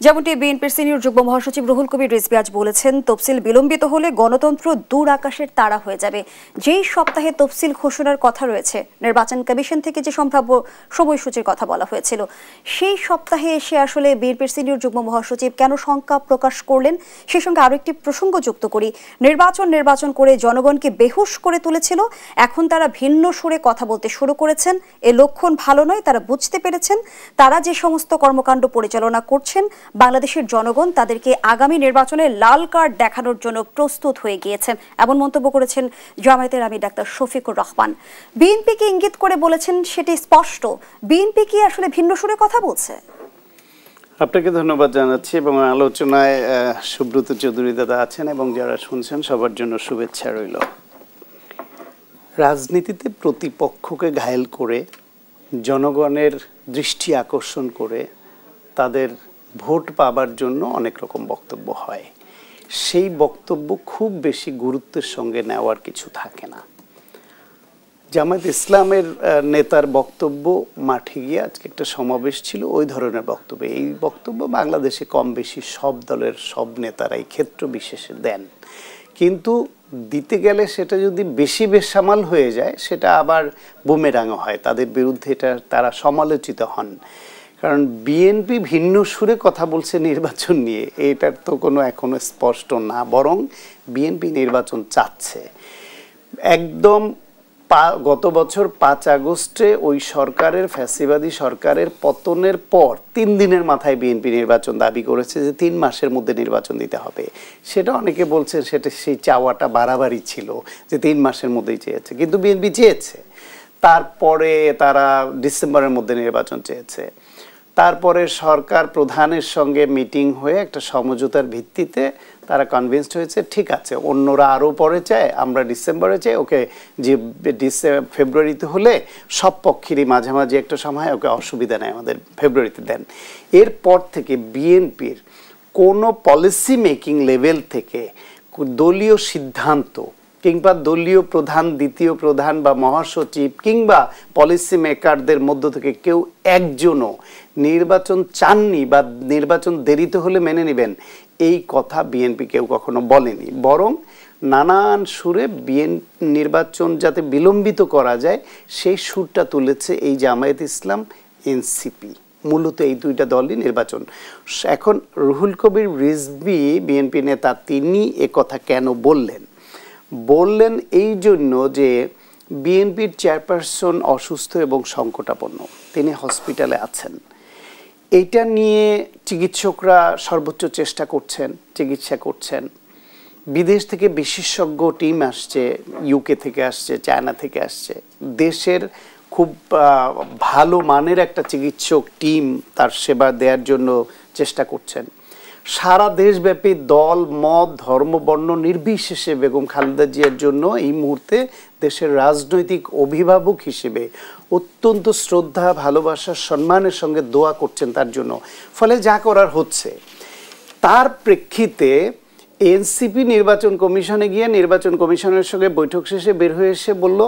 যেমনটি বিএনপির সিনিয়র যুগ্ম মহাসচিব রুহুল কবির রিজভী আজ বলেছেন, তফসিল বিলম্বিত হলে গণতন্ত্র দূর আকাশের তারা হয়ে যাবে। যেই সপ্তাহে তফসিল ঘোষণার কথা রয়েছে, নির্বাচন কমিশন থেকে যে সম্ভাব্য সময়সূচির কথা বলা হয়েছিল, সেই সপ্তাহে এসে আসলে বিএনপির সিনিয়র যুগ্ম মহাসচিব কেন শঙ্কা প্রকাশ করলেন? সেই সঙ্গে আরো একটি প্রসঙ্গ যুক্ত করি, নির্বাচন করে জনগণকে বেহুশ করে তুলেছিল, এখন তারা ভিন্ন সুরে কথা বলতে শুরু করেছেন। এ লক্ষণ ভালো নয়, তারা বুঝতে পেরেছেন তারা যে সমস্ত কর্মকাণ্ড পরিচালনা করছেন বাংলাদেশের জনগণ তাদেরকে আগামী নির্বাচনে লাল কার্ড দেখানোর জন্য প্রস্তুত হয়ে গিয়েছেন, এমন মন্তব্য করেছেন জামায়াতের আমির ডাক্তার শফিকুর রহমান। বিএনপিকে ইঙ্গিত করে বলেছেন সেটি স্পষ্ট, বিএনপি কি আসলে ভিন্ন সুরে কথা বলছে? আপনাকে ধন্যবাদ জানাচ্ছি এবং আলোচনায় সুব্রত চৌধুরী দাদা আছেন এবং যারা শুনছেন সবার জন্য শুভেচ্ছা রইল। রাজনীতিতে প্রতিপক্ষকে ঘায়েল করে জনগণের দৃষ্টি আকর্ষণ করে তাদের ভোট পাবার জন্য অনেক রকম বক্তব্য হয়। সেই বক্তব্য খুব বেশি গুরুত্বের সঙ্গে নেওয়ার কিছু থাকে না। জামায়াত ইসলামের নেতার বক্তব্য মাঠে গিয়ে আজকে একটা সমাবেশ ছিল, ওই ধরনের বক্তব্য। এই বক্তব্য বাংলাদেশে কম বেশি সব দলের সব নেতারাই ক্ষেত্র বিশেষে দেন, কিন্তু দিতে গেলে সেটা যদি বেশি বেসামাল হয়ে যায় সেটা আবার বুমেরাঙও হয়, তাদের বিরুদ্ধে এটা তারা সমালোচিত হন। কারণ বিএনপি ভিন্ন সুরে কথা বলছে নির্বাচন নিয়ে, এটার তো কোনো এখনো স্পষ্ট না, বরং বিএনপি নির্বাচন চাচ্ছে। একদম গত বছর 5 আগস্টে ওই সরকারের, ফ্যাসিবাদী সরকারের পতনের পর 3 দিনের মাথায় বিএনপি নির্বাচন দাবি করেছে যে 3 মাসের মধ্যে নির্বাচন দিতে হবে। সেটা অনেকে বলছে সেটা সেই চাওয়াটা বাড়াবাড়ি ছিল, যে 3 মাসের মধ্যেই চেয়েছে, কিন্তু বিএনপি চেয়েছে। তারপরে তারা ডিসেম্বরের মধ্যে নির্বাচন চেয়েছে। তারপরে সরকার প্রধানের সঙ্গে মিটিং হয়ে একটা সমঝোতার ভিত্তিতে তারা কনভিন্সড হয়েছে, ঠিক আছে অন্যরা আরও পরে চায়, আমরা ডিসেম্বরে চাই, ওকে যে ফেব্রুয়ারিতে হলে সব পক্ষেরই মাঝামাঝি একটা সময়, ওকে অসুবিধা নেই, আমাদের ফেব্রুয়ারিতে দেন। এরপর থেকে বিএনপির কোনো পলিসি মেকিং লেভেল থেকে দলীয় সিদ্ধান্ত কিংবা দলীয় প্রধান, দ্বিতীয় প্রধান বা মহাসচিব কিংবা পলিসি মেকারদের মধ্য থেকে কেউ একজনও নির্বাচন চাননি বা নির্বাচন দেরিতে হলে মেনে নেবেন, এই কথা বিএনপি কেউ কখনো বলেনি। বরং নানান সুরে নির্বাচন যাতে বিলম্বিত করা যায় সেই সুরটা তুলেছে এই জামায়াত ইসলাম, এনসিপি, মূলত এই দুইটা দলই নির্বাচন। এখন রুহুল কবির রিজভী বিএনপি নেতা, তিনি একথা কেন বললেন এই জন্য যে বিএনপির চেয়ারপারসন অসুস্থ এবং সংকটাপন্ন, তিনি হসপিটালে আছেন। এইটা নিয়ে চিকিৎসকরা সর্বোচ্চ চেষ্টা করছেন, চিকিৎসা করছেন। বিদেশ থেকে বিশেষজ্ঞ টিম আসছে, ইউকে থেকে আসছে, চায়না থেকে আসছে। দেশের খুব ভালো মানের একটা চিকিৎসক টিম তার সেবা দেওয়ার জন্য চেষ্টা করছেন। সারা দেশব্যাপী দল, মত, ধর্ম, বর্ণ নির্বিশেষে বেগম খালেদা জিয়ার জন্য এই মুহূর্তে দেশের রাজনৈতিক অভিভাবক হিসেবে অত্যন্ত শ্রদ্ধা, ভালোবাসা, সম্মানের সঙ্গে দোয়া করছেন তার জন্য। ফলে যা করার হচ্ছে, তার প্রেক্ষিতে এনসিপি নির্বাচন কমিশনে গিয়ে নির্বাচন কমিশনের সঙ্গে বৈঠক শেষে বের হয়ে এসে বলল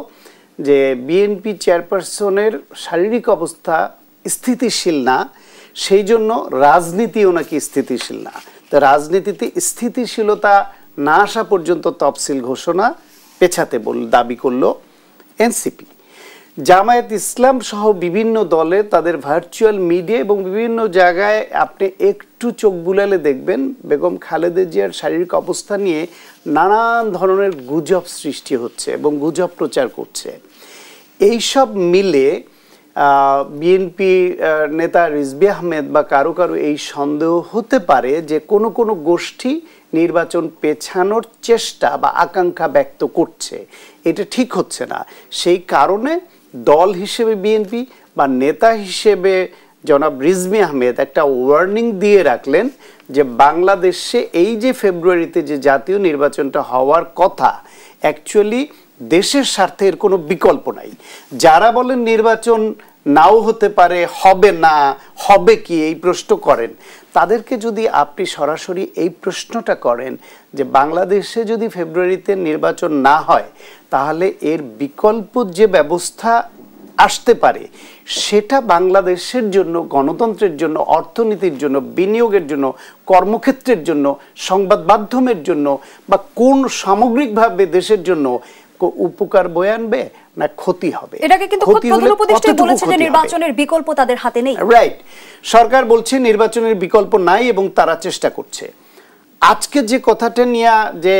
যে বিএনপি চেয়ারপারসনের শারীরিক অবস্থা স্থিতিশীল না, সেই জন্য রাজনীতিও নাকি স্থিতিশীল না। তো রাজনীতিতে স্থিতিশীলতা না আসা পর্যন্ত তফসিল ঘোষণা পেছাতে দাবি করলো এনসিপি। জামায়াত ইসলাম সহ বিভিন্ন দলে তাদের ভার্চুয়াল মিডিয়া এবং বিভিন্ন জায়গায় আপনি একটু চোখ বুলালে দেখবেন বেগম খালেদা জিয়ার শারীরিক অবস্থা নিয়ে নানান ধরনের গুজব সৃষ্টি হচ্ছে এবং গুজব প্রচার করছে। এইসব মিলে বিএনপি নেতা রিজভী আহমেদ বা কারো এই সন্দেহ হতে পারে যে কোনো গোষ্ঠী নির্বাচন পেছানোর চেষ্টা বা আকাঙ্ক্ষা ব্যক্ত করছে, এটা ঠিক হচ্ছে না। সেই কারণে দল হিসেবে বিএনপি বা নেতা হিসেবে জনাব রিজভী আহমেদ একটা ওয়ার্নিং দিয়ে রাখলেন যে বাংলাদেশে এই যে ফেব্রুয়ারিতে যে জাতীয় নির্বাচনটা হওয়ার কথা, অ্যাকচুয়ালি দেশের স্বার্থে এর কোনো বিকল্প নাই। যারা বলেন নির্বাচন নাও হতে পারে, হবে না, হবে কি এই প্রশ্ন করেন, তাদেরকে যদি আপনি সরাসরি এই প্রশ্নটা করেন যে বাংলাদেশে যদি ফেব্রুয়ারিতে নির্বাচন না হয় তাহলে এর বিকল্প যে ব্যবস্থা আসতে পারে, সেটা বাংলাদেশের জন্য, গণতন্ত্রের জন্য, অর্থনীতির জন্য, বিনিয়োগের জন্য, কর্মক্ষেত্রের জন্য, সংবাদ মাধ্যমের জন্য বা কোন সামগ্রিকভাবে দেশের জন্য উপকার বয়ে আনবে না ক্ষতি হবে? এটাকে কিন্তু প্রধান উপদেষ্টা বলেছেন যে নির্বাচনের বিকল্প তাদের হাতে নেই। রাইট, সরকার বলছে নির্বাচনের বিকল্প নাই এবং তারা চেষ্টা করছে। আজকে যে কথাটা নিয়ে যে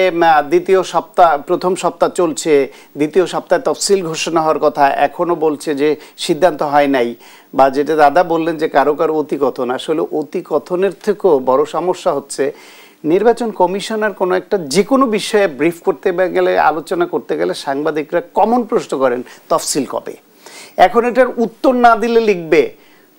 দ্বিতীয় সপ্তাহ, প্রথম সপ্তাহ চলছে, দ্বিতীয় সপ্তাহে তফসিল ঘোষণা হওয়ার কথা, এখনো বলছে যে সিদ্ধান্ত হয় নাই, বা যেটা দাদা বললেন যে কারো কারো অতিকথন, আসলে অতিকথনের থেকেও বড় সমস্যা হচ্ছে নির্বাচন কমিশনার কোনো একটা যে কোনো বিষয়ে ব্রিফ করতে গেলে, আলোচনা করতে গেলে সাংবাদিকরা কমন প্রশ্ন করেন তফসিল কবে। এখন এটার উত্তর না দিলে লিখবে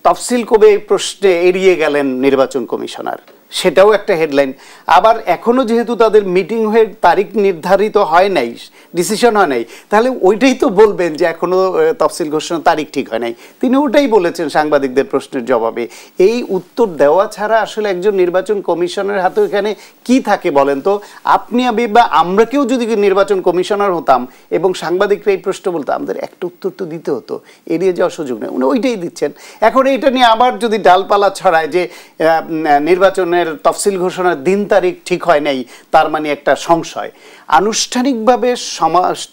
তফসিল কবে, এই প্রশ্নে এড়িয়ে গেলেন নির্বাচন কমিশনার, সেটাও একটা হেডলাইন। আবার এখনো যেহেতু তাদের মিটিং হয়ে তারিখ নির্ধারিত হয় নাই, ডিসিশন হয় নাই, তাহলে ওইটাই তো বলবেন যে এখনো তফসিল ঘোষণার তারিখ ঠিক হয় নাই। তিনি ওটাই বলেছেন সাংবাদিকদের প্রশ্নের জবাবে। এই উত্তর দেওয়া ছাড়া আসলে একজন নির্বাচন কমিশনের হাতে এখানে কি থাকে বলেন তো? আপনি আমি বা আমরা কেউ যদি নির্বাচন কমিশনার হতাম এবং সাংবাদিকরা এই প্রশ্ন বলতো, আমাদের একটা উত্তর তো দিতে হতো, এড়িয়ে যাওয়ার সুযোগ নেই। উনি ওইটাই দিচ্ছেন। এখন এইটা নিয়ে আবার যদি ডালপালা ছড়ায় যে নির্বাচনের তফসিল ঘোষণার দিন তারিখ ঠিক হয় নাই, তার মানে একটা সংশয়। আনুষ্ঠানিকভাবে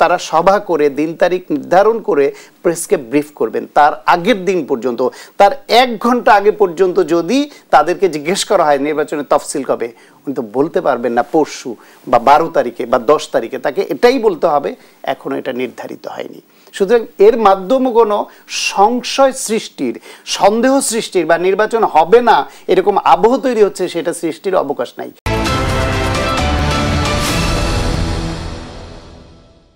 তারা সভা করে দিন তারিখ নির্ধারণ করে প্রেসকে ব্রিফ করবেন তার আগের দিন পর্যন্ত, তার 1 ঘন্টা আগে পর্যন্ত যদি তাদেরকে জিজ্ঞেস করা হয় নির্বাচনের তফসিল কবে, উনি তো বলতে পারবেন না পরশু বা 12 তারিখে বা 10 তারিখে, তাকে এটাই বলতে হবে এখনো এটা নির্ধারিত হয়নি। সুতরাং এর মাধ্যমে কোনো সংশয় সৃষ্টির, সন্দেহ সৃষ্টির বা নির্বাচন হবে না এরকম আবহ তৈরি হচ্ছে, সেটা সৃষ্টির অবকাশ নাই।